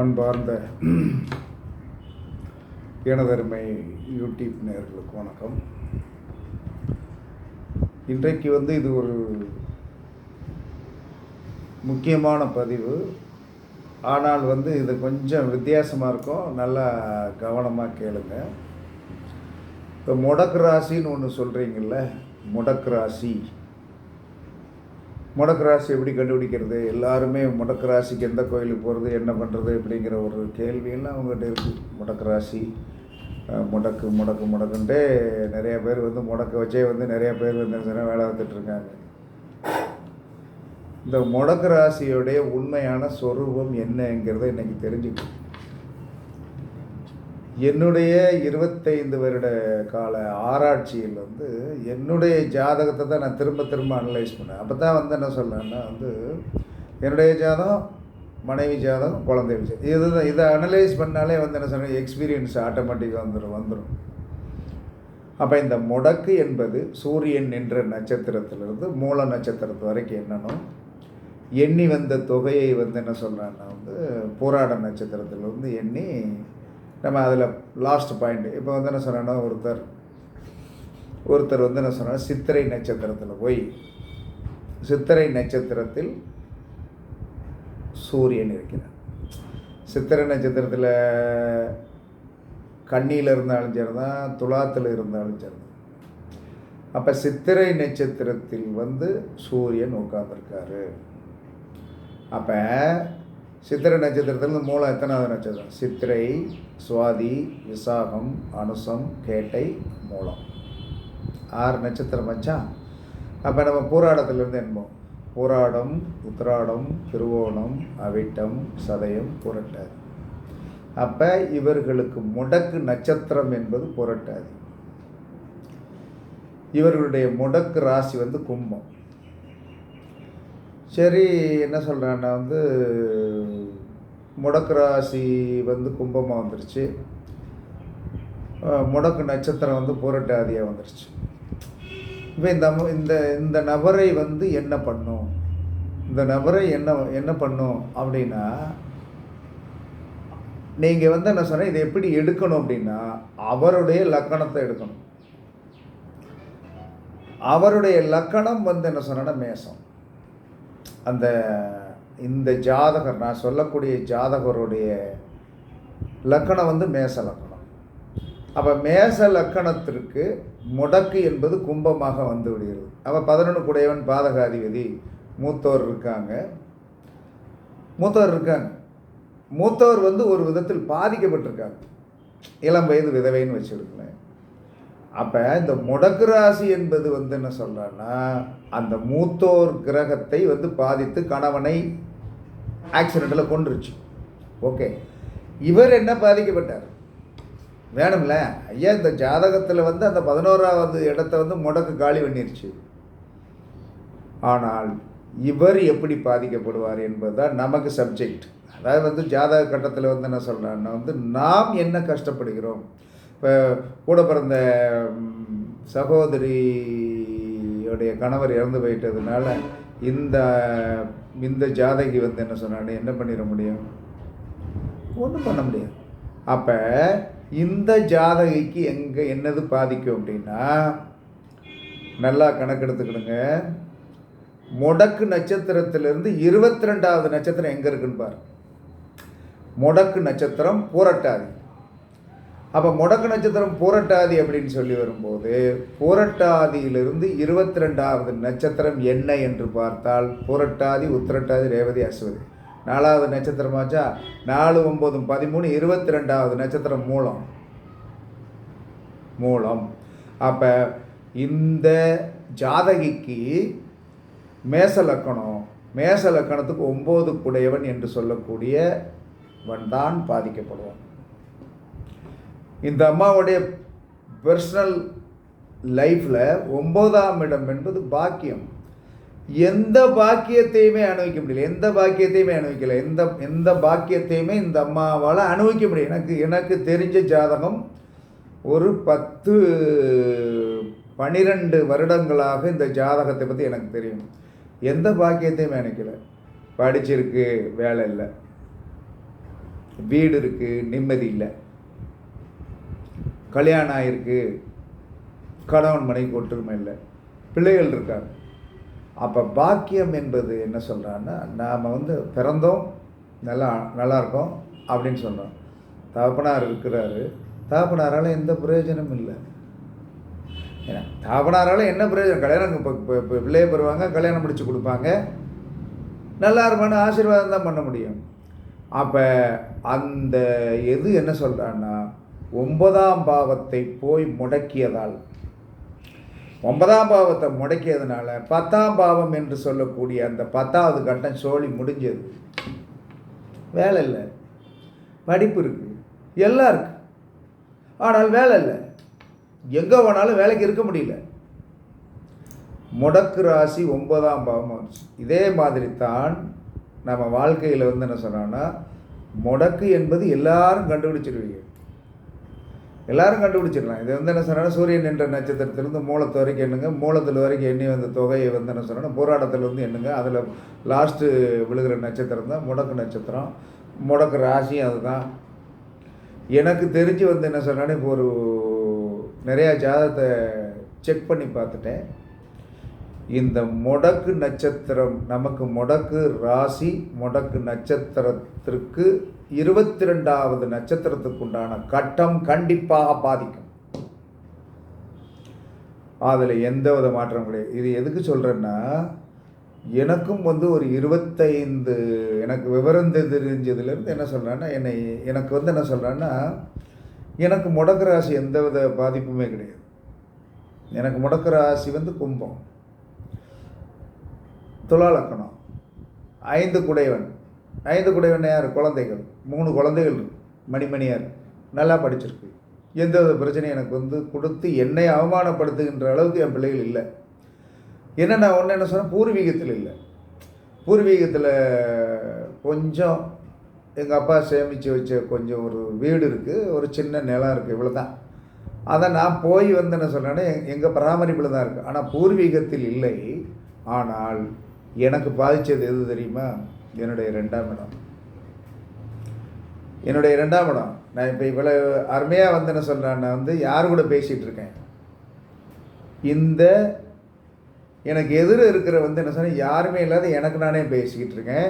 அன்பார்ந்த எனதருமை யூடியூப் நேயர்களுக்கு வணக்கம். இன்றைக்கு இது ஒரு முக்கியமான பதிவு. ஆனால் இது கொஞ்சம் வித்தியாசமாக இருக்கும். நல்லா கவனமாக கேளுங்க. இப்போ முடக்கு ராசின்னு ஒன்று சொல்கிறீங்கள்ல, முடக்கு ராசி எப்படி கண்டுபிடிக்கிறது? எல்லாருமே முடக்கு ராசிக்கு எந்த கோயிலுக்கு போகிறது, என்ன பண்ணுறது அப்படிங்கிற ஒரு கேள்வியெல்லாம் அவங்ககிட்ட இருக்குது. முடக்கு ராசி முடக்குன்ட்டே நிறைய பேர் முடக்க வச்சே நிறைய பேர் வேலை பார்த்துட்ருக்காங்க. இந்த முடக்கு ராசியோடைய உண்மையான சொரூபம் என்னங்கிறத இன்றைக்கி தெரிஞ்சுக்கணும். என்னுடைய 25 வருட கால ஆராய்ச்சியில் என்னுடைய ஜாதகத்தை தான் நான் திரும்ப அனலைஸ் பண்ணேன். அப்போ தான் என்ன சொல்கிறேன்னா என்னுடைய ஜாதகம், மனைவி ஜாதகம், குழந்தை விஷயம் இதை அனலைஸ் பண்ணாலே என்ன சொல்கிறேன், எக்ஸ்பீரியன்ஸ் ஆட்டோமேட்டிக்காக வந்துடும். அப்போ இந்த முடக்கு என்பது சூரியன் என்ற நட்சத்திரத்திலிருந்து மூல நட்சத்திரத்து வரைக்கும் என்னன்னு எண்ணி வந்த தொகையை என்ன சொல்கிறேன்னா போராட நட்சத்திரத்தில் எண்ணி நம்ம அதில் லாஸ்ட் பாயிண்ட். இப்போ என்ன சொன்னேன்னா ஒருத்தர் என்ன சொன்னால் சித்திரை நட்சத்திரத்தில் போய் சித்திரை நட்சத்திரத்தில் சூரியன் இருக்கிறார். சித்திரை நட்சத்திரத்தில் கன்னியில் இருந்தாலும் சரி தான், துலாத்தில் இருந்தாலும் சரி தான். அப்போ சித்திரை நட்சத்திரத்தில் சூரியன் உட்கார்ந்துருக்காரு. அப்போ சித்திரை நட்சத்திரத்தில் மூலம் எத்தனாவது நட்சத்திரம்? சித்திரை, சுவாதி, விசாகம், அனுசம், கேட்டை, மூலம், 6 நட்சத்திரம் வச்சா. அப்போ நம்ம பூராடத்திலேருந்து என்போம். பூராடம், உத்திராடம், திருவோணம், அவிட்டம், சதயம், புரட்டாதி. அப்போ இவர்களுக்கு முடக்கு நட்சத்திரம் என்பது புரட்டாதி. இவர்களுடைய முடக்கு ராசி கும்பம். சரி, என்ன சொல்கிறேன்னா முடக்கு ராசி கும்பமாக வந்துருச்சு, முடக்கு நட்சத்திரம் புரட்டாதியாக வந்துருச்சு. இப்போ இந்த நபரை என்ன பண்ணும்? இந்த நபரை என்ன பண்ணும் அப்படின்னா, நீங்கள் என்ன சொன்னால் இதை எப்படி எடுக்கணும் அப்படின்னா, அவருடைய லக்கணத்தை எடுக்கணும். அவருடைய லக்கணம் என்ன சொன்னா மேசம். இந்த ஜாதகர், நான் சொல்லக்கூடிய ஜாதகருடைய லக்கணம் மேச லக்கணம். அப்போ மேச லக்கணத்திற்கு முடக்கு என்பது கும்பமாக விடுகிறது. அப்போ 11 குடையவன் பாதகாதிபதி, மூத்தோர் இருக்காங்க. மூத்தோர் ஒரு விதத்தில் பாதிக்கப்பட்டிருக்காங்க. இளம் வயது விதவைன்னு வச்சுருக்கேன். அப்போ இந்த முடக்கு ராசி என்பது என்ன சொல்கிறான்னா, அந்த மூத்தோர் கிரகத்தை பாதித்து கணவனை ஆக்சிடெண்ட்டில் கொண்டுருச்சு. ஓகே, இவர் என்ன பாதிக்கப்பட்டார் வேணும்ல ஐயா? இந்த ஜாதகத்தில் அந்த 11வது இடத்த முடக்கு காலி பண்ணிருச்சு. ஆனால் இவர் எப்படி பாதிக்கப்படுவார் என்பதுதான் நமக்கு சப்ஜெக்ட். அதாவது ஜாதக கட்டத்தில் என்ன சொல்கிறான்னா நாம் என்ன கஷ்டப்படுகிறோம். இப்போ கூட பிறந்த சகோதரியோடைய கணவர் இறந்து போயிட்டதுனால இந்த ஜாதகி என்ன சொன்னான்னு என்ன பண்ணிட முடியும்? ஒன்றும் பண்ண முடியாது. அப்போ இந்த ஜாதகிக்கு என்னது பாதிக்கும் அப்படின்னா, நல்லா கணக்கெடுத்துக்கிடுங்க. முடக்கு நட்சத்திரத்திலிருந்து 22வது நட்சத்திரம் எங்கே இருக்குன்னு பாரு. முடக்கு நட்சத்திரம் புரட்டாதி. அப்போ முடக்கு நட்சத்திரம் புரட்டாதி அப்படின்னு சொல்லி வரும்போது, புரட்டாதியிலிருந்து 22வது நட்சத்திரம் என்ன என்று பார்த்தால் புரட்டாதி, உத்திரட்டாதி, ரேவதி, அஸ்வதி. 4வது நட்சத்திரமாச்சா. 4, 9, 13, 22வது நட்சத்திரம் மூலம். அப்போ இந்த ஜாதகிக்கு மேச லக்கணத்துக்கு 9 குடையவன் என்று சொல்லக்கூடியவன் தான் பாதிக்கப்படுவான். இந்த அம்மாவுடைய பர்சனல் லைஃப்பில் 9ஆம் இடம் என்பது பாக்கியம். எந்த பாக்கியத்தையுமே அனுபவிக்க முடியல. எந்த பாக்கியத்தையுமே இந்த அம்மாவால் அனுபவிக்க முடியும். எனக்கு தெரிஞ்ச ஜாதகம் ஒரு 10-12 வருடங்களாக இந்த ஜாதகத்தை பற்றி எனக்கு தெரியும். எந்த பாக்கியத்தையுமே நினைக்கல. படிச்சிருக்கு, வேலை இல்லை. வீடு இருக்குது, நிம்மதி இல்லை. கல்யாணம் ஆகிருக்கு, கணவன் மனைவி ஒற்றுமை இல்லை, பிள்ளைகள் இருக்காங்க. அப்போ பாக்கியம் என்பது என்ன சொல்கிறான்னா, நாம் பிறந்தோம், நல்லா இருக்கோம் அப்படின்னு சொல்கிறோம். தகப்பனார் இருக்கிறாரு, தகப்பனாரால் எந்த பிரயோஜனமும் இல்லை. ஏன்னா தகப்பனாரால் என்ன பிரயோஜனம்? கல்யாணம் இப்போ பிள்ளைய பெறுவாங்க, கல்யாணம் முடித்து கொடுப்பாங்க, நல்லா இருப்பான்னு ஆசீர்வாதம் தான் பண்ண முடியும். அப்போ அந்த எது என்ன சொல்கிறான்னா, 9ஆம் பாவத்தை போய் முடக்கியதால், 9ஆம் பாவத்தை முடக்கியதுனால 10ஆம் பாவம் என்று சொல்லக்கூடிய அந்த 10வது கட்டம் சோழி முடிஞ்சது. வேலை இல்லை, படிப்பு இருக்குது, எல்லாம் இருக்குது, ஆனால் வேலை இல்லை. எங்கே போனாலும் வேலைக்கு இருக்க முடியல. முடக்கு ராசி 9ஆம் பாவம் வந்துச்சு. இதே மாதிரி தான் நம்ம வாழ்க்கையில் என்ன சொன்னோன்னா, முடக்கு என்பது எல்லாரும் கண்டுபிடிச்சிருவீங்க, எல்லாரும் கண்டுபிடிச்சிடலாம். இது என்ன சொன்னால், சூரியன் என்ற நட்சத்திரத்திலிருந்து மூலத்து வரைக்கும் எண்ணுங்க, மூலத்தில் வரைக்கும் எண்ணி வந்த தொகையை என்ன சொன்னால் போராட்டத்தில் எண்ணுங்க. அதில் லாஸ்ட்டு விழுகிற நட்சத்திரம் தான் முடக்கு நட்சத்திரம். முடக்கு ராசியும் அதுதான். எனக்கு தெரிஞ்சு என்ன சொன்னானே, இப்போ ஒரு நிறையா ஜாதகத்தை செக் பண்ணி பார்த்துட்டேன். இந்த முடக்கு நட்சத்திரம், நமக்கு முடக்கு ராசி முடக்கு நட்சத்திரத்திற்கு 22வது நட்சத்திரத்துக்கு உண்டான கட்டம் கண்டிப்பாக பாதிக்கும். அதில் எந்தவித மாற்றம் கிடையாது. இது எதுக்கு சொல்கிறேன்னா, எனக்கும் ஒரு 25 எனக்கு விவரம் தெரிஞ்சதுலேருந்து என்ன சொல்கிறேன்னா, எனக்கு என்ன சொல்கிறேன்னா, எனக்கு முடக்கு ராசி எந்தவித பாதிப்புமே கிடையாது. எனக்கு முடக்கு ராசி கும்பம், துலா லக்னம், 5 குடைவன். 5 குடைவன் யார்? குழந்தைகள். 3 குழந்தைகள் மணிமணியார், நல்லா படிச்சிருக்கு. எந்தவித பிரச்சனையும் எனக்கு கொடுத்து என்னை அவமானப்படுத்துகின்ற அளவுக்கு என் பிள்ளைகள் இல்லை. என்னென்ன ஒன்று என்ன சொன்னால், பூர்வீகத்தில் இல்லை. பூர்வீகத்தில் கொஞ்சம் எங்கள் அப்பா சேமித்து வச்ச கொஞ்சம் ஒரு வீடு இருக்குது, ஒரு சின்ன நிலம் இருக்குது, இவ்வளோ தான். அதை நான் போய் என்ன சொல்கிறேன்னா, எங்கள் பராமரிப்பில் தான் இருக்குது. ஆனால் பூர்வீகத்தில் இல்லை. ஆனால் எனக்கு பாதித்தது எது தெரியுமா? என்னுடைய 2ஆம் இடம். என்னுடைய 2ஆம் இடம். நான் இப்போ இவ்வளோ அருமையாக என்ன சொல்கிறேன், நான் யார் கூட பேசிகிட்டு இருக்கேன், இந்த எனக்கு எதிர இருக்கிற என்ன சொன்னால் யாருமே இல்லாத எனக்கு நானே பேசிக்கிட்டு இருக்கேன்.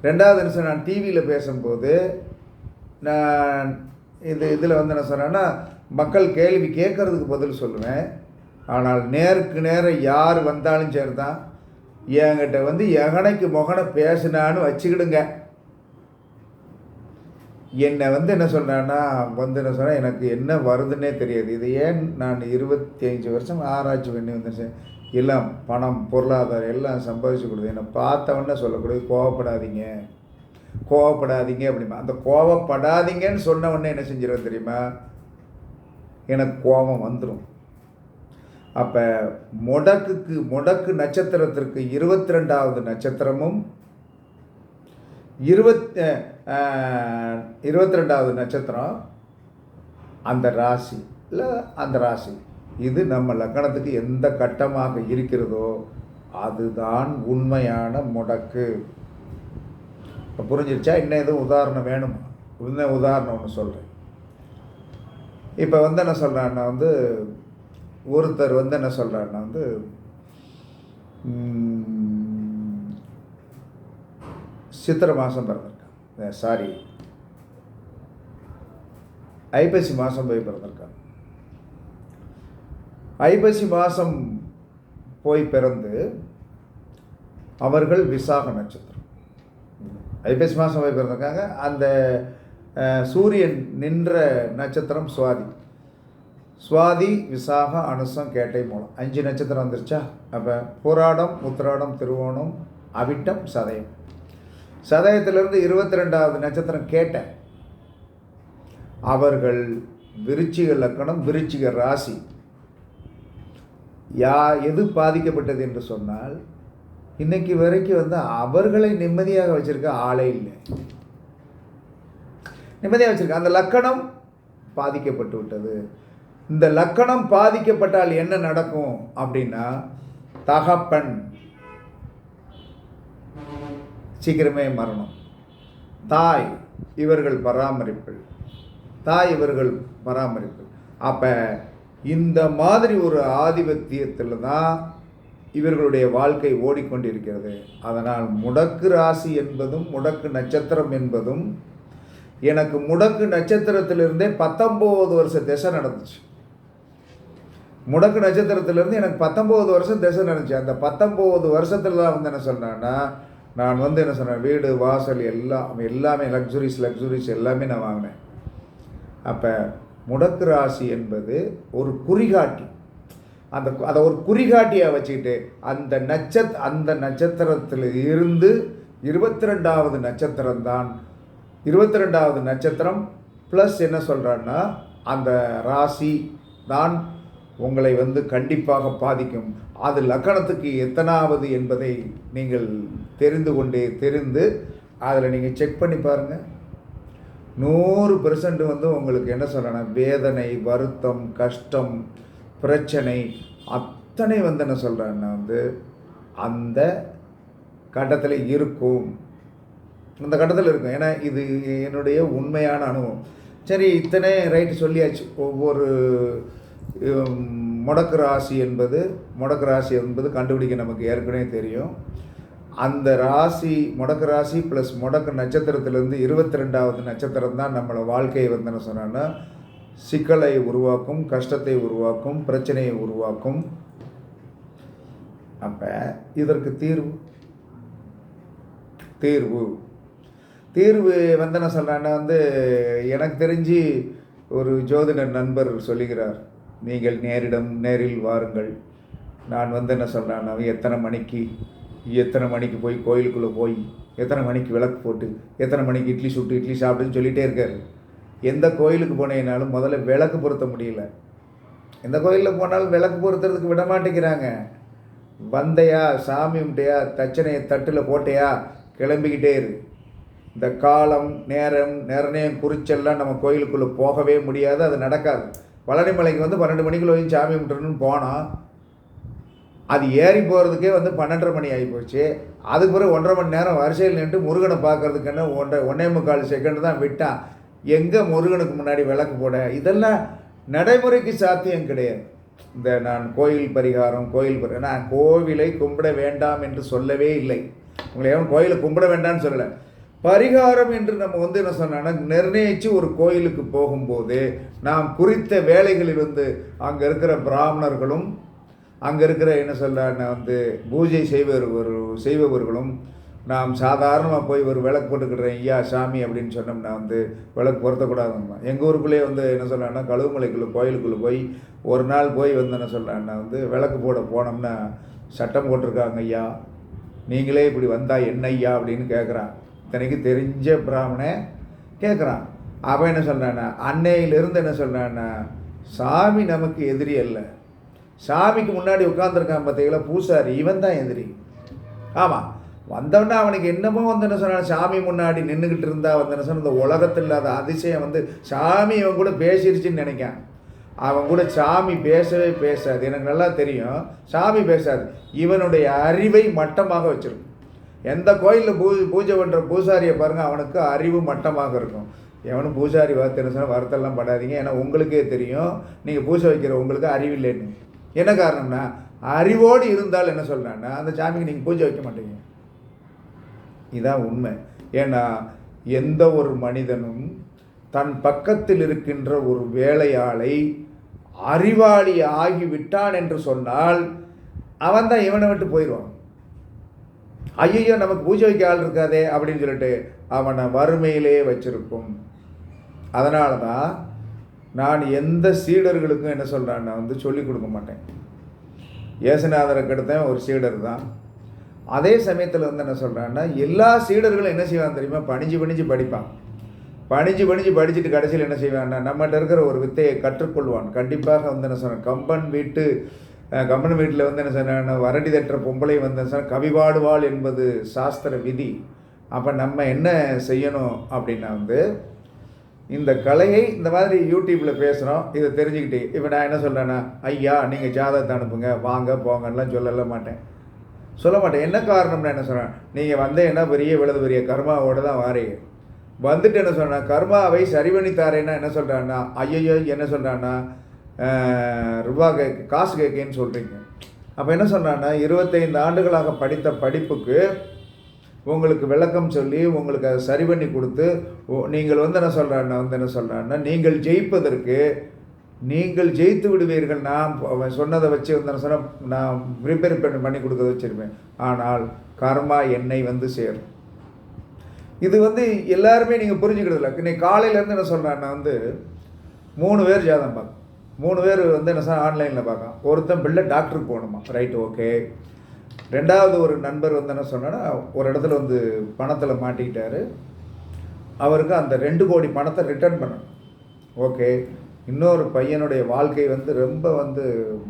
2வது என்ன சொன்னால், நான் டிவியில் பேசும்போது நான் இதில் என்ன சொன்னேன்னா, மக்கள் கேள்வி கேட்குறதுக்கு பதில் சொல்லுவேன். ஆனால் நேருக்கு நேரம் யார் வந்தாலும் சரி தான், என்கிட்ட எகனைக்கு முகனை பேசினான்னு வச்சுக்கிடுங்க. என்னை என்ன சொல்கிறேன்னா, என்ன சொன்னால் எனக்கு என்ன வருதுன்னே தெரியாது. இது ஏன் நான் 25 வருஷம் ஆராய்ச்சி பண்ணி எல்லாம் பணம் பொருளாதாரம் எல்லாம் சம்பாதிச்சு கொடுது. என்னை பார்த்தவொன்னே சொல்லக்கூடாது, கோவப்படாதீங்க கோவப்படாதீங்க அப்படிமா. அந்த கோவப்படாதீங்கன்னு சொன்ன உடனே என்ன செஞ்சிடும் தெரியுமா, எனக்கு கோபம் வந்துடும். அப்போ முடக்கு நட்சத்திரத்திற்கு 22வது நட்சத்திரமும் 22வது நட்சத்திரம் அந்த ராசி இல்லை, அந்த ராசி இது நம்ம லக்னத்துக்கு எந்த கட்டமாக இருக்கிறதோ அதுதான் உண்மையான முடக்கு. இப்போ புரிஞ்சிருச்சா? இன்னும் எதுவும் உதாரணம் வேணுமா? இன்னும் உதாரணம் ஒன்று சொல்கிறேன். இப்போ என்ன சொல்கிறேன்னா, ஒருத்தர் என்ன சொல்கிறாருன்னா, சித்திரை மாதம் பிறந்திருக்காங்க, சாரி ஐப்பசி மாதம் போய் பிறந்திருக்காங்க. ஐப்பசி மாதம் போய் பிறந்து அவர்கள் விசாக நட்சத்திரம், ஐப்பசி மாதம் போய் பிறந்திருக்காங்க. அந்த சூரியன் நின்ற நட்சத்திரம் சுவாதி. சுவாதி, விசாக, அனுசம், கேட்டை, மூலம் 5 நட்சத்திரம் வந்துருச்சா? அப்போ பூராடம், உத்திராடம், திருவோணம், அவிட்டம், சதயம். சதயத்திலிருந்து 22வது நட்சத்திரம் கேட்டை. அவர்கள் விருச்சிக லக்கணம், விருச்சிக ராசி. எது பாதிக்கப்பட்டது என்று சொன்னால், இன்னைக்கு வரைக்கும் அவர்களை நிம்மதியாக வச்சிருக்க ஆளே இல்லை. நிம்மதியாக வச்சிருக்க அந்த லக்கணம் பாதிக்கப்பட்டு விட்டது. இந்த லக்கணம் பாதிக்கப்பட்டால் என்ன நடக்கும் அப்படின்னா, தகப்பன் சீக்கிரமே மரணம், தாய் இவர்கள் பராமரிப்பு, தாய் இவர்கள் பராமரிப்பு. அப்போ இந்த மாதிரி ஒரு ஆதிபத்தியத்தில் தான் இவர்களுடைய வாழ்க்கை ஓடிக்கொண்டிருக்கிறது. அதனால் முடக்கு ராசி என்பதும் முடக்கு நட்சத்திரம் என்பதும் எனக்கு முடக்கு நட்சத்திரத்திலிருந்தே 19 வருஷ திசை நடந்துச்சு. முடக்கு நட்சத்திரத்திலிருந்து எனக்கு 19 வருஷம் திசை நடந்துச்சு. அந்த 19 வருஷத்தில் தான் வந்து என்ன சொன்னேன்னா, நான் வந்து என்ன சொன்னேன், வீடு வாசல் எல்லாமே லக்ஸுரிஸ் எல்லாமே நான் வாங்கினேன். அப்போ முடக்கு ராசி என்பது ஒரு குறிகாட்டி. அதை ஒரு குறிகாட்டியாக வச்சுக்கிட்டு அந்த நட்சத்திரத்தில் இருந்து 22வது நட்சத்திரம் தான் 22வது நட்சத்திரம் ப்ளஸ் என்ன சொல்கிறான்னா அந்த ராசி தான் உங்களை வந்து கண்டிப்பாக பாதிக்கும். அது லக்கணத்துக்கு எத்தனாவது என்பதை நீங்கள் தெரிந்து அதில் நீங்கள் செக் பண்ணி பாருங்கள். 100% வந்து உங்களுக்கு என்ன சொல்லணும், வேதனை, வருத்தம், கஷ்டம், பிரச்சனை அத்தனை வந்து என்ன சொல்கிறேன்னா வந்து அந்த கட்டத்தில் இருக்கும். அந்த கட்டத்தில் இருக்கும். ஏன்னா இது என்னுடைய உண்மையான அனுபவம். சரி, இத்தனை ரைட்டு சொல்லியாச்சு. ஒவ்வொரு முடக்கு ராசி என்பது கண்டுபிடிக்க நமக்கு ஏற்கனவே தெரியும். அந்த ராசி முடக்கு ராசி ப்ளஸ் முடக்கு நட்சத்திரத்திலேருந்து 22வது நட்சத்திரம் தான் நம்மளை வாழ்க்கையை வந்து என்ன சொன்னான்னா சிக்கலை உருவாக்கும், கஷ்டத்தை உருவாக்கும், பிரச்சனையை உருவாக்கும். அப்போ இதற்கு தீர்வு வந்து என்ன சொல்கிறான்னா வந்து எனக்கு தெரிஞ்சு ஒரு ஜோதிடர் நண்பர் சொல்லுகிறார், நீங்கள் நேரில் வாருங்கள். நான் வந்து என்ன சொல்கிறேன்னா எத்தனை மணிக்கு போய் கோயிலுக்குள்ளே போய் எத்தனை மணிக்கு விளக்கு போட்டு எத்தனை மணிக்கு இட்லி சாப்பிட்டுன்னு சொல்லிகிட்டே இருக்கார். எந்த கோயிலுக்கு போனேனாலும் முதல்ல விளக்கு பொருத்த முடியல. எந்த கோயிலில் போனாலும் விளக்கு பொருத்துறதுக்கு விட மாட்டேங்கிறாங்க. வந்தையா, சாமி கும்பிட்டையா, தச்சனையை தட்டில் போட்டையா, கிளம்பிக்கிட்டே இரு. இந்த காலம் நிர்ணயம் குறிச்செல்லாம் நம்ம கோயிலுக்குள்ளே போகவே முடியாது, அது நடக்காது. பழனி மலைக்கு வந்து 12 மணிக்குள்ள போய் சாமி கும்பிட்டுறணும்னு போனோம். அது ஏறி போகிறதுக்கே வந்து 12:30 மணி ஆகி போச்சு. அதுக்கு பிறகு 1.5 மணி நேரம் வரிசையில் நின்று முருகனை பார்க்கறதுக்குன்னு 1.25 செகண்ட் தான் விட்டான். எங்கே முருகனுக்கு முன்னாடி விளக்கு போட? இதெல்லாம் நடைமுறைக்கு சாத்தியம் கிடையாது. இந்த நான் நான் கோவிலை கும்பிட வேண்டாம் என்று சொல்லவே இல்லை. உங்களை எவன் கோயிலை கும்பிட வேண்டாம்னு சொல்லலை. பரிகாரம் என்று நம்ம வந்து என்ன சொன்னோன்னா நிர்ணயித்து ஒரு கோயிலுக்கு போகும்போது நாம் குறித்த வேலைகளில் வந்து அங்கே இருக்கிற பிராமணர்களும் அங்கே இருக்கிற என்ன சொல்ல வந்து பூஜை செய்பவர்களும் நாம் சாதாரணமாக போய் ஒரு விளக்கு போட்டுக்கிடுறேன் ஐயா சாமி அப்படின்னு சொன்னோம்னா வந்து விளக்கு பொருத்தக்கூடாதும்மா. எங்கள் ஊருக்குள்ளேயே வந்து என்ன சொல்லலான்னா கழுவுமலைக்குள்ளே கோயிலுக்குள்ளே போய் ஒரு நாள் போய் வந்து என்ன சொல்லலான்னா வந்து விளக்கு போட போனோம்னா சட்டம் போட்டிருக்காங்க ஐயா, நீங்களே இப்படி வந்தால் என்ன ஐயா அப்படின்னு கேட்குறான். இத்தனைக்கு தெரிஞ்ச பிராமணன் கேட்குறான். அவன் என்ன சொல்கிறான்னா அன்னையிலிருந்து என்ன சொல்கிறான்னா சாமி நமக்கு எதிரி அல்ல. சாமிக்கு முன்னாடி உட்காந்துருக்கான் பார்த்தீங்களா பூசாரி, இவன் தான் எதிரி. ஆமாம், வந்தவொடனே அவனுக்கு என்னமோ வந்து என்ன சொன்னான், சாமி முன்னாடி நின்றுக்கிட்டு இருந்தா வந்து என்ன சொன்ன இந்த உலகத்தில் இல்லாத அதிசயம் வந்து சாமி இவன் கூட பேசிருச்சுன்னு நினைக்கான். அவன் கூட சாமி பேசவே பேசாது. எனக்கு நல்லா தெரியும், சாமி பேசாது. இவனுடைய அறிவை மட்டமாக வச்சிருக்கும். எந்த கோயிலில் பூஜை பண்ணுற பூசாரியை பாருங்கள், அவனுக்கு அறிவு மட்டமாக இருக்கும். எவனும் பூசாரி வார்த்தை என்ன சொன்னால் வருத்தெல்லாம் படாதீங்க, ஏன்னா உங்களுக்கே தெரியும் நீங்கள் பூஜை வைக்கிற உங்களுக்கு அறிவில்லைன்னு. என்ன காரணம்னா அறிவோடு இருந்தால் என்ன சொல்கிறான்னா அந்த சாமிக்கு நீங்கள் பூஜை வைக்க மாட்டீங்க. இதுதான் உண்மை. ஏன்னா எந்த ஒரு மனிதனும் தன் பக்கத்தில் இருக்கின்ற ஒரு வேலையாளை அறிவாளி ஆகிவிட்டான் என்று சொன்னால் அவன் தான் இவனை விட்டு போயிடுவான். ஐயோ நமக்கு பூஜை வைக்க ஆள் இருக்காதே அப்படின்னு சொல்லிட்டு அவனை வறுமையிலே வச்சிருக்கும். அதனால தான் நான் எந்த சீடர்களுக்கும் என்ன சொல்கிறேன்னா வந்து சொல்லிக் கொடுக்க மாட்டேன். இயேசுநாதரை கெடுத்தேன் ஒரு சீடர் தான். அதே சமயத்தில் வந்து என்ன சொல்கிறேன்னா எல்லா சீடர்களும் என்ன செய்வான் தெரியுமா, பணிஞ்சு படிப்பான். பணிஞ்சு படிச்சுட்டு கடைசியில் என்ன செய்வான்னா நம்மகிட்ட இருக்கிற ஒரு வித்தையை கற்றுக்கொள்வான். கண்டிப்பாக வந்து என்ன சொன்னேன், கம்பன் வீட்டில் வந்து என்ன சொன்ன வரடி தட்டுற பொம்பளை வந்து என்ன சொன்ன கவிபாடுவாள் என்பது சாஸ்திர விதி. அப்போ நம்ம என்ன செய்யணும் அப்படின்னா வந்து இந்த கலையை இந்த மாதிரி யூடியூப்பில் பேசுகிறோம், இதை தெரிஞ்சுக்கிட்டு இப்போ நான் என்ன சொல்கிறேன்னா ஐயா நீங்கள் ஜாதகத்தை அனுப்புங்க வாங்க போங்கலாம் சொல்ல மாட்டேன். என்ன காரணம்னா என்ன சொல்கிறேன், நீங்கள் வந்தீங்கன்னா பெரிய கர்மாவோடு தான் வாரீங்க. வந்துட்டு என்ன சொல்கிறான், கர்மாவை சரி பண்ணி தாரேன்னா என்ன சொல்கிறான்னா, ஐயோ என்ன சொல்கிறான்னா, ரூபா கேட்க காசு கேட்கேன்னு சொல்கிறீங்க. அப்போ என்ன சொன்னான்னா, 25 ஆண்டுகளாக படித்த படிப்புக்கு உங்களுக்கு விளக்கம் சொல்லி உங்களுக்கு அதை சரி பண்ணி கொடுத்து நீங்கள் என்ன சொல்கிறான்னா நீங்கள் ஜெயிப்பதற்கு நீங்கள் ஜெயித்து விடுவீர்கள். நான் சொன்னதை வச்சு நான் ப்ரிப்பேர் பண்ணி கொடுக்கறத வச்சுருப்பேன். ஆனால் கர்மா என்னை சேரும். இது எல்லாருமே நீங்கள் புரிஞ்சுக்கிறது இல்லை. இன்னைக்கு காலையிலேருந்து என்ன சொல்கிறான்னா 3 பேர் ஜாதகம் பார்க்க, 3 பேர் என்ன சொன்னால் ஆன்லைனில் பார்க்கலாம். ஒருத்தன் பிள்ளை டாக்டருக்கு போகணுமா, ரைட், ஓகே. ரெண்டாவது ஒரு நண்பர் என்ன சொன்னான்னா, ஒரு இடத்துல பணத்தில் மாட்டிக்கிட்டாரு, அவருக்கு அந்த 2 கோடி பணத்தை ரிட்டர்ன் பண்ணணும், ஓகே. இன்னொரு பையனுடைய வாழ்க்கை ரொம்ப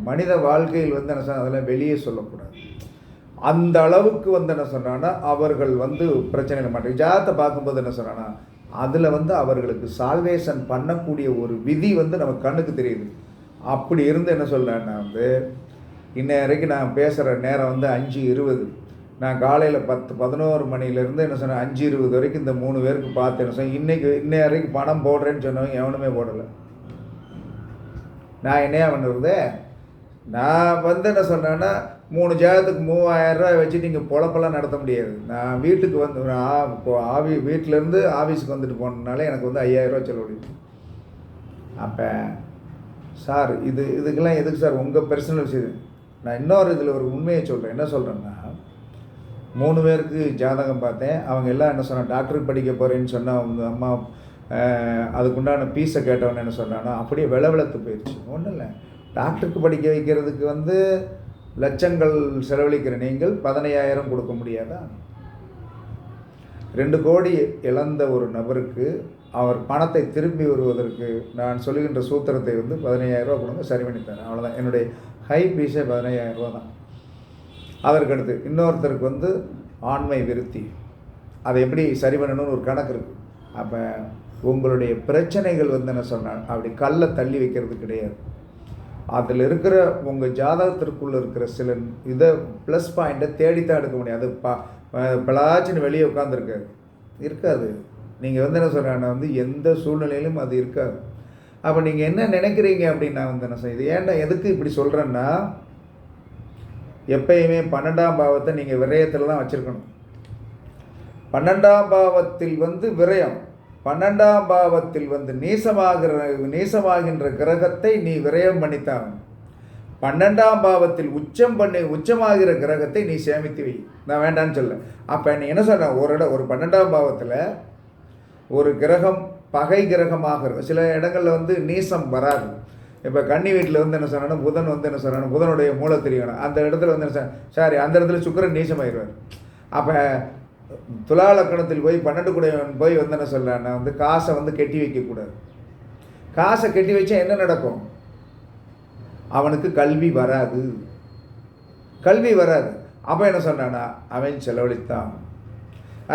மனித வாழ்க்கையில் என்ன சொன்னால் அதெல்லாம் வெளியே சொல்லக்கூடாது. அந்த அளவுக்கு என்ன சொன்னான்னா அவர்கள் பிரச்சனையில் மாட்டேங்க. ஜாதகத்தை பார்க்கும்போது என்ன சொன்னான்னா அதில் அவர்களுக்கு சால்வேஷன் பண்ணக்கூடிய ஒரு விதி நம்ம கண்ணுக்கு தெரியுது. அப்படி இருந்து என்ன சொல்கிறேன்னா இன்ன வரைக்கும் நான் பேசுகிற நேரம் 5:20. நான் காலையில் 10-11 மணிலேருந்து என்ன சொன்னேன் 5:20 வரைக்கும் இந்த 3 பேருக்கு பார்த்து என்ன சொன்னேன். இன்ன வரைக்கும் பணம் போடுறேன்னு சொன்னவங்க எவனுமே போடலை. நான் என்னையா பண்ணுறது, நான் என்ன சொன்னேன்னா 3 ஜாதத்துக்கு 3000 ரூபாய் வச்சு நீங்கள் பொழப்பெல்லாம் நடத்த முடியாது. நான் வீட்டுக்கு வீட்டிலேருந்து ஆஃபீஸுக்கு வந்துட்டு போனதுனால எனக்கு 5000 ரூபா செலவழிச்சு. அப்போ சார் இதுக்கெல்லாம் எதுக்கு சார் உங்கள் பர்சனல் விஷயம். நான் இன்னொரு இதில் ஒரு உண்மையை சொல்கிறேன். என்ன சொல்கிறேன்னா 3 பேருக்கு ஜாதகம் பார்த்தேன். அவங்க எல்லாம் என்ன சொன்னாங்க, டாக்டருக்கு படிக்க போகிறேன்னு சொன்னால் அவங்க அம்மா அதுக்குண்டான பீஸை கேட்டவொன்னு என்ன சொன்னான்னா அப்படியே விளவெளத்து போயிடுச்சு. ஒன்றும் இல்லை, டாக்டருக்கு படிக்க வைக்கிறதுக்கு லட்சங்கள் செலவழிக்கிற நீங்கள் 15,000 கொடுக்க முடியாதா? 2 கோடி இழந்த ஒரு நபருக்கு அவர் பணத்தை திரும்பி வருவதற்கு நான் சொல்லுகின்ற சூத்திரத்தை 15,000 ரூபா கொடுங்க, சரி பண்ணி தரேன், அவ்வளோதான். என்னுடைய ஹை பீஸே 15,000 ரூபா தான். அதற்கடுத்து இன்னொருத்தருக்கு ஆண்மை விருத்தி, அதை எப்படி சரி பண்ணணும்னு ஒரு கணக்கு இருக்குது. அப்போ உங்களுடைய பிரச்சனைகள் என்ன சொன்னால் அப்படி கல்லை தள்ளி வைக்கிறது கிடையாது. அதில் இருக்கிற உங்கள் ஜாதகத்திற்குள்ளே இருக்கிற சில இதை ப்ளஸ் பாயிண்ட்டை தேடித்தான் எடுக்க முடியும். அது பலாச்சின்னு வெளியே இருக்காது. நீங்கள் என்ன சொல்கிறேன்னா எந்த சூழ்நிலையிலும் அது இருக்காது. அப்போ நீங்கள் என்ன நினைக்கிறீங்க அப்படின்னா என்ன இது ஏன்டா எதுக்கு இப்படி சொல்கிறேன்னா, எப்பயுமே 12ஆம் பாவத்தை நீங்கள் விரயத்தில் தான் வச்சுருக்கணும். 12ஆம் பாவத்தில் விரயம், 12ஆம் பாவத்தில் நீசமாகின்ற கிரகத்தை நீ விரயம் பண்ணித்தான். 12ஆம் பாவத்தில் உச்சமாகிற கிரகத்தை நீ சேமித்து வை. நான் வேண்டான்னு சொல்ல. அப்போ நீ என்ன சொல்கிறேன், ஒரு 12ஆம் பாவத்தில் ஒரு கிரகம் பகை கிரகமாக இருக்கும். சில இடங்களில் நீசம் வராது. இப்போ கன்னி வீட்டில் என்ன சொன்னா புதன் என்ன சொன்னா புதனுடைய மூளை தெரியணும். அந்த இடத்துல அந்த இடத்துல சுக்கிரன் நீசமாகிடுவார். அப்போ துலா லக்கணத்தில் போய் 12 கூடையவன் போய் என்ன சொல்கிறான்னா காசை கட்டி வைக்கக்கூடாது. காசை கட்டி வச்சா என்ன நடக்கும், அவனுக்கு கல்வி வராது. அப்போ என்ன சொன்னான்னா அவன் செலவழித்தான்.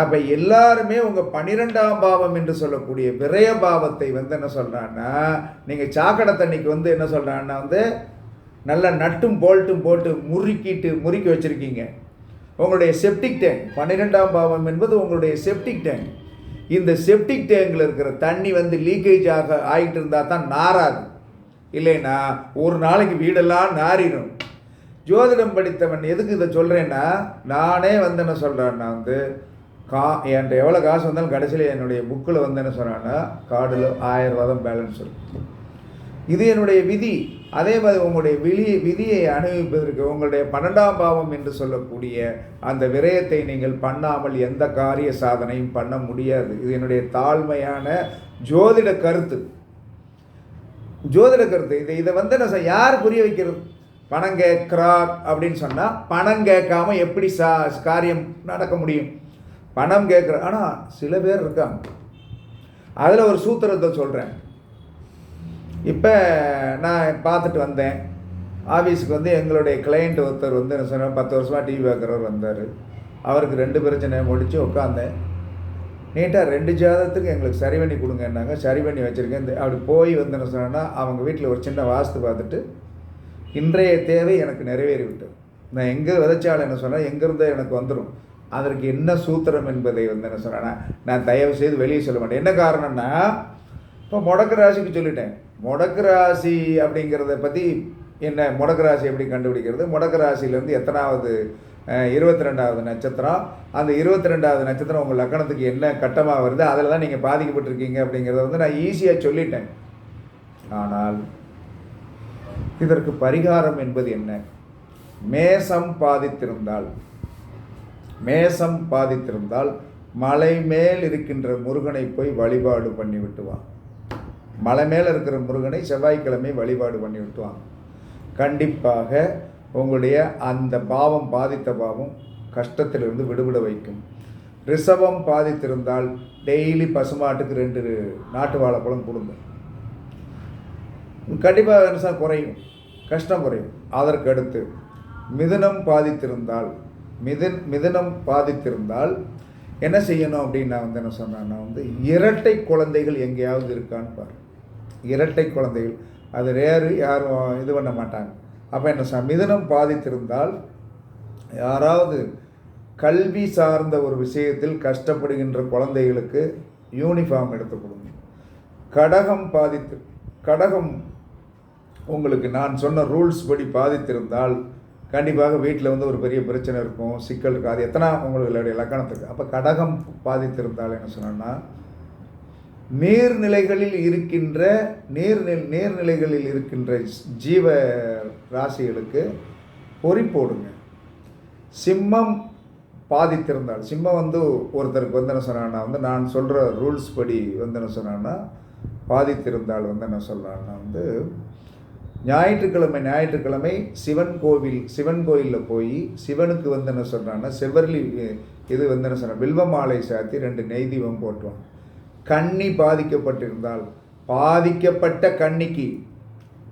அப்போ எல்லாருமே உங்கள் 12ஆம் பாவம் என்று சொல்லக்கூடிய விரய பாவத்தை என்ன சொல்கிறான்னா, நீங்கள் சாக்கடை தண்ணிக்கு என்ன சொல்கிறான்னா நல்ல நட்டும் போல்ட்டும் போட்டு முறுக்கி வச்சுருக்கீங்க. உங்களுடைய செப்டிக் டேங்க், 12ஆம் பாவம் என்பது உங்களுடைய செப்டிக் டேங்க். இந்த செப்டிக் டேங்கில் இருக்கிற தண்ணி லீக்கேஜ் ஆகிட்டு இருந்தால் தான் நாராது. இல்லைன்னா ஒரு நாளைக்கு வீடெல்லாம் நாரிடும். ஜோதிடம் படித்தவன் எதுக்கு இதை சொல்கிறேன்னா, நானே என்ன சொல்கிறேன்னா என்கிட்ட எவ்வளோ காசு வந்தாலும் கடைசியில் என்னுடைய புக்கில் என்ன சொன்னான்னா கார்டில் 1000 ரூபா தான் பேலன்ஸ் இருக்கும். இது என்னுடைய விதி. அதே மாதிரி உங்களுடைய விதியை அனுபவிப்பதற்கு உங்களுடைய 12ஆம் பாவம் என்று சொல்லக்கூடிய அந்த விரயத்தை நீங்கள் பண்ணாமல் எந்த காரிய சாதனையும் பண்ண முடியாது. இது என்னுடைய தாழ்மையான ஜோதிட கருத்து. இதை என்ன யார் புரிய வைக்கிறது? பணம் கேட்குறார் அப்படின்னு சொன்னால் பணம் கேட்காம எப்படி காரியம் நடக்க முடியும்? பணம் கேட்குற, ஆனால் சில பேர் இருக்காங்க. அதில் ஒரு சூத்திரத்தை சொல்கிறேன். இப்போ நான் பார்த்துட்டு வந்தேன். ஆஃபீஸுக்கு எங்களுடைய கிளையண்ட் ஒருத்தர் என்ன சொன்னால் 10 வருஷமாக டிவி பார்க்குறவர் வந்தார். அவருக்கு 2 பிரச்சனை முடித்து உட்காந்தேன். நீட்டாக 2 ஜாதகத்துக்கு எங்களுக்கு சரி பண்ணி கொடுங்கன்னாங்க. சரி பண்ணி வச்சுருக்கேன். அப்படி போய் என்ன சொன்னேன்னா அவங்க வீட்டில் ஒரு சின்ன வாஸ்து பார்த்துட்டு இன்றைய தேவை எனக்கு நிறைவேறிவிட்டது. நான் எங்கே விதைச்சாலும் என்ன சொன்னால் எங்கேருந்தோ எனக்கு வந்துடும். அதற்கு என்ன சூத்திரம் என்பதை வந்து என்ன சொன்னேன்னா, நான் தயவு செய்து வெளியே சொல்ல மாட்டேன். என்ன காரணம்னா, இப்போ முடக்கு ராசிக்கு சொல்லிட்டேன். முடக்கு ராசி அப்படிங்கிறத பற்றி என்ன, முடக்கு ராசி எப்படி கண்டுபிடிக்கிறது, முடக்கு ராசியிலேருந்து எத்தனாவது 22வது நட்சத்திரம், அந்த 22வது நட்சத்திரம் உங்கள் லக்கணத்துக்கு என்ன கட்டமாக வருது, அதில் தான் நீங்கள் பாதிக்கப்பட்டிருக்கீங்க அப்படிங்கிறத வந்து நான் ஈஸியாக சொல்லிட்டேன். ஆனால் இதற்கு பரிகாரம் என்பது என்ன? மேசம் பாதித்திருந்தால் மலை மேல் இருக்கின்ற முருகனை போய் வழிபாடு பண்ணி விட்டுவான். மலை மேலே இருக்கிற முருகனை செவ்வாய்க்கிழமை வழிபாடு பண்ணி விட்டுவாங்க. கண்டிப்பாக உங்களுடைய அந்த பாவம், பாதித்த பாவம் கஷ்டத்திலிருந்து விடுபட வைக்கும். ரிஷபம் பாதித்திருந்தால் டெய்லி பசுமாட்டுக்கு 2 நாட்டு வாழைப்பழம் கொடுங்க. கண்டிப்பாக என்ன குறையும், கஷ்டம் குறையும். அதற்கு அடுத்து மிதுனம் பாதித்திருந்தால் என்ன செய்யணும் அப்படின்னு நான் வந்து என்ன சொன்னேன்னா வந்து இரட்டை குழந்தைகள் எங்கேயாவது இருக்கான்னு பாரு. இரட்டை குழந்தைகள் அது ரேரு, யாரும் இது பண்ண மாட்டாங்க. அப்போ என்ன மிதுனம் பாதித்திருந்தால் யாராவது கல்வி சார்ந்த ஒரு விஷயத்தில் கஷ்டப்படுகின்ற குழந்தைகளுக்கு யூனிஃபார்ம் எடுத்து கொடுங்க. கடகம் உங்களுக்கு நான் சொன்ன ரூல்ஸ் படி பாதித்திருந்தால் கண்டிப்பாக வீட்டில் வந்து ஒரு பெரிய பிரச்சனை இருக்கும், சிக்கல் இருக்கும். அது எத்தனை உங்களுடைய லக்கணத்துக்கு. அப்போ கடகம் பாதித்திருந்தால் என்ன சொன்னோன்னா, நீர்நிலைகளில் இருக்கின்ற ஜீவ ராசிகளுக்கு பொறி போடுங்க. சிம்மம் பாதித்திருந்தால், சிம்மம் வந்து ஒருத்தருக்கு வந்து என்ன சொன்னான்னா வந்து நான் சொல்கிற ரூல்ஸ் படி வந்து என்ன சொன்னான்னா பாதித்திருந்தால் வந்து என்ன சொல்கிறான்னா வந்து ஞாயிற்றுக்கிழமை சிவன் கோயிலில் போய் சிவனுக்கு வந்து என்ன சொல்கிறான்னா செவ்வரளி இது வந்து என்ன சொன்ன வில்வ மாலை சாத்தி 2 நெய் தீபம் போட்டுவாங்க. கன்னி பாதிக்கப்பட்டிருந்தால், பாதிக்கப்பட்ட கன்னிக்கு,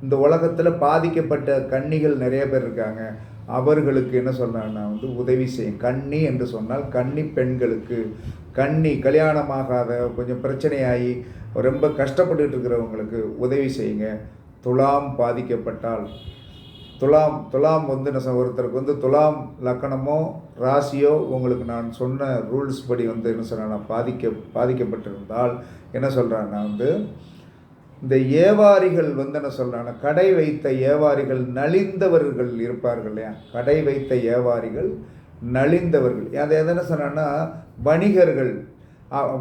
இந்த உலகத்தில் பாதிக்கப்பட்ட கன்னிகள் நிறைய பேர் இருக்காங்க, அவர்களுக்கு என்ன சொல்கிறாங்கன்னா வந்து உதவி செய்யும். கன்னி என்று சொன்னால் கன்னி பெண்களுக்கு, கன்னி கல்யாணமாகாத கொஞ்சம் பிரச்சனையாகி ரொம்ப கஷ்டப்பட்டு இருக்கிறவங்களுக்கு உதவி செய்யுங்க. துலாம் பாதிக்கப்பட்டால், துலாம் வந்து என்ன ஒருத்தருக்கு வந்து துலாம் லக்கணமோ ராசியோ உங்களுக்கு நான் சொன்ன ரூல்ஸ் படி வந்து என்ன சொல்கிறேன்னா பாதிக்கப்பட்டிருந்தால் என்ன சொல்கிறான்னா வந்து இந்த ஏவாரிகள் வந்து என்ன சொல்கிறாங்கன்னா கடை வைத்த ஏவாரிகள் நலிந்தவர்கள் இருப்பார்கள் இல்லையா, கடை வைத்த ஏவாரிகள் நலிந்தவர்கள். அதை என்ன சொன்னான்னா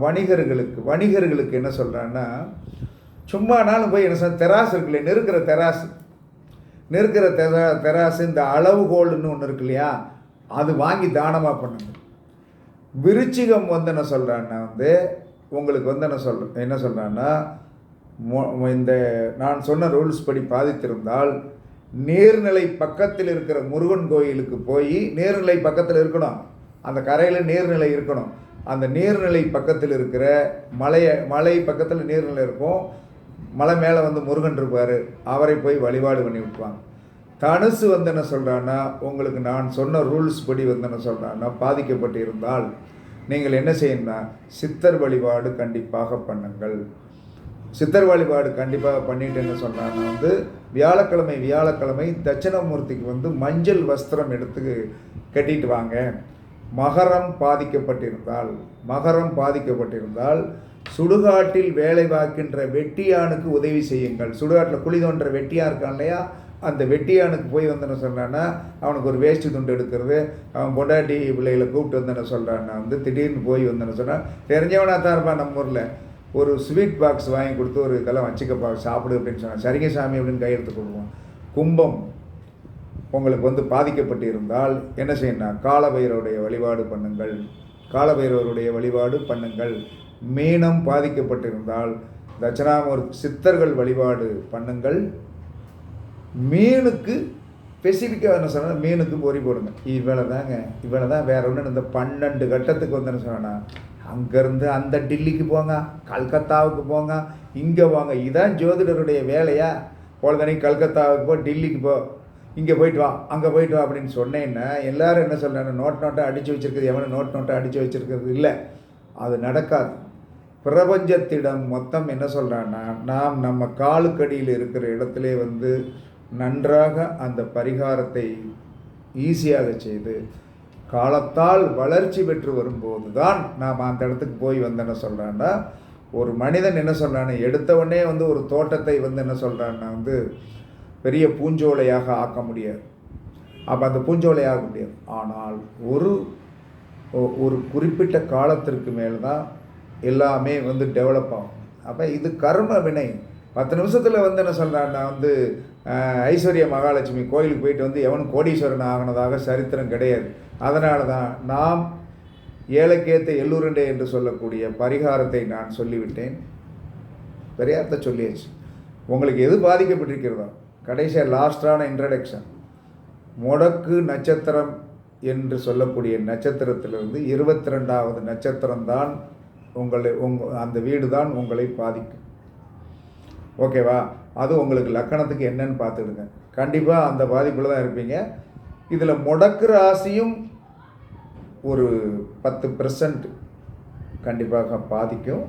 வணிகர்களுக்கு என்ன சொல்கிறான்னா சும்மானாலும் போய் என்ன சொன்ன தெராசு இருக்குல்ல, நெருக்கிற தெராசு இந்த அளவுகோல்னு ஒன்று இருக்கு இல்லையா, அது வாங்கி தானமாக பண்ணுங்க. விருச்சிகம் வந்து என்ன சொல்கிறான்னா வந்து உங்களுக்கு வந்து என்ன சொல்கிறான்னா இந்த நான் சொன்ன ரூல்ஸ் படி பாதித்திருந்தால் நீர்நிலை பக்கத்தில் இருக்கிற முருகன் கோயிலுக்கு போய், நீர்நிலை பக்கத்தில் இருக்கணும், அந்த கரையில் நீர்நிலை இருக்கணும், அந்த நீர்நிலை பக்கத்தில் இருக்கிற மலை பக்கத்தில் நீர்நிலை இருக்கும், மலை மேலே வந்து முருகன் இருப்பார், அவரை போய் வழிபாடு பண்ணி விட்டுவாங்க. தனுசு வந்து என்ன சொல்கிறான்னா உங்களுக்கு நான் சொன்ன ரூல்ஸ் படி வந்து என்ன சொல்கிறான்னா பாதிக்கப்பட்டு இருந்தால் நீங்கள் என்ன செய்யணும்னா சித்தர் வழிபாடு கண்டிப்பாக பண்ணுங்கள். சித்தர் வழிபாடு கண்டிப்பாக பண்ணிட்டு என்ன சொன்னான்னா வந்து வியாழக்கிழமை தட்சிணாமூர்த்திக்கு வந்து மஞ்சள் வஸ்திரம் எடுத்து கட்டிட்டு வாங்க. மகரம் பாதிக்கப்பட்டிருந்தால் சுடுகாட்டில் வேலை பார்க்கின்ற வெட்டியானுக்கு உதவி செய்யுங்கள். சுடுகாட்டில் குழி தோன்ற வெட்டியாக இருக்கான் இல்லையா, அந்த வெட்டியானுக்கு போய் வந்து என்ன சொல்கிறான்னா அவனுக்கு ஒரு வேஷ்டி துண்டு எடுக்கிறது, அவன் பொண்டாட்டி பிள்ளைகளை கூப்பிட்டு வந்து என்ன சொல்கிறான்னா வந்து திடீர்னு போய் வந்து என்ன சொன்னால் தெரிஞ்சவனாக தான் இருப்பான். நம்ம ஊரில் ஒரு ஸ்வீட் பாக்ஸ் வாங்கி கொடுத்து ஒரு இதெல்லாம் வச்சுக்கப்பா சாப்பிடு அப்படின்னு சொன்னான். சரிங்க சாமி அப்படின்னு கையெழுத்து கொடுப்போம். கும்பம் உங்களுக்கு வந்து பாதிக்கப்பட்டு இருந்தால் என்ன செய்யணும்னா காலபைரவருடைய வழிபாடு பண்ணுங்கள். மீனம் பாதிக்கப்பட்டிருந்தால் தட்சிணாமூர்த்தி சித்தர்கள் வழிபாடு பண்ணுங்கள். மீனுக்கு ஸ்பெசிஃபிக்காக என்ன சொன்னால் மீனுக்கு பொறி போடுங்க. இவ்வளோ தான், வேற ஒன்று. இந்த 12 கட்டத்துக்கு வந்து என்ன சொன்னா அங்கேருந்து அந்த டில்லிக்கு போங்க, கல்கத்தாவுக்கு போங்க, இங்கே வாங்க, இதான் ஜோதிடருடைய வேலையா? பொழுதனை கல்கத்தாவுக்கு போ, டில்லிக்கு போ, இங்கே போயிட்டு வா, அங்கே போயிட்டு வா அப்படின்னு சொன்னேன்னா எல்லோரும் என்ன சொல்கிறாங்க, நோட்டை அடித்து வச்சுருக்குது, எவனும் நோட்டை அடித்து வச்சுருக்கிறது இல்லை, அது நடக்காது. பிரபஞ்சத்திடம் மொத்தம் என்ன சொல்கிறான்னா நாம் நம்ம காலுக்கடியில் இருக்கிற இடத்துல வந்து நன்றாக அந்த பரிகாரத்தை ஈஸியாக செய்து காலத்தால் வளர்ச்சி பெற்று வரும்போது தான் நாம் அந்த இடத்துக்கு போய் வந்து என்ன சொல்கிறான்னா, ஒரு மனிதன் என்ன சொல்கிறான்னு எடுத்தவொடனே வந்து ஒரு தோட்டத்தை வந்து என்ன சொல்கிறான்னா வந்து பெரிய பூஞ்சோலையாக ஆக்க முடியாது. அப்போ அந்த பூஞ்சோலை ஆக முடியாது. ஆனால் ஒரு குறிப்பிட்ட காலத்திற்கு மேல் தான் எல்லாமே வந்து டெவலப் ஆகும். அப்போ இது கர்ம வினை. 10 நிமிஷத்தில் வந்து என்ன சொல்கிறான்னா வந்து ஐஸ்வர்யா மகாலட்சுமி கோயிலுக்கு போயிட்டு வந்து எவனும் கோடீஸ்வரன் ஆகினதாக சரித்திரம் கிடையாது. அதனால தான் நாம் ஏழைக்கேத்த எள்ளுருண்டை என்று சொல்லக்கூடிய பரிகாரத்தை நான் சொல்லிவிட்டேன். பெரியார்த்த சொல்லியாச்சு. உங்களுக்கு எது பாதிக்கப்பட்டிருக்கிறதோ கடைசியாக லாஸ்டான இன்ட்ரடக்ஷன், முடக்கு நட்சத்திரம் என்று சொல்லக்கூடிய நட்சத்திரத்திலிருந்து 22வது நட்சத்திரம் தான் அந்த வீடு தான் உங்களை பாதிக்கும். ஓகேவா? அது உங்களுக்கு லக்கணத்துக்கு என்னன்னு பார்த்துடுங்க. கண்டிப்பாக அந்த பாதிப்பில் தான் இருப்பீங்க. இதில் முடக்கு ராசியும் ஒரு 10% கண்டிப்பாக பாதிக்கும்.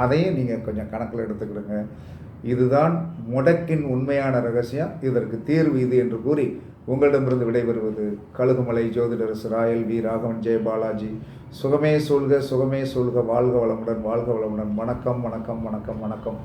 அதையும் நீங்கள் கொஞ்சம் கணக்கில் எடுத்துக்கிடுங்க. இதுதான் முடக்கின் உண்மையான ரகசியம். இதற்கு தீர்வு இது என்று கூறி உங்களிடமிருந்து விடைபெறுவது கழுகுமலை ஜோதிடரசு ராயல் வி ராகவன் ஜெயபாலாஜி. சுகமே சூழ்க, சுகமே சூழ்க. வாழ்க வளமுடன், வாழ்க வளமுடன். வணக்கம், வணக்கம், வணக்கம், வணக்கம்.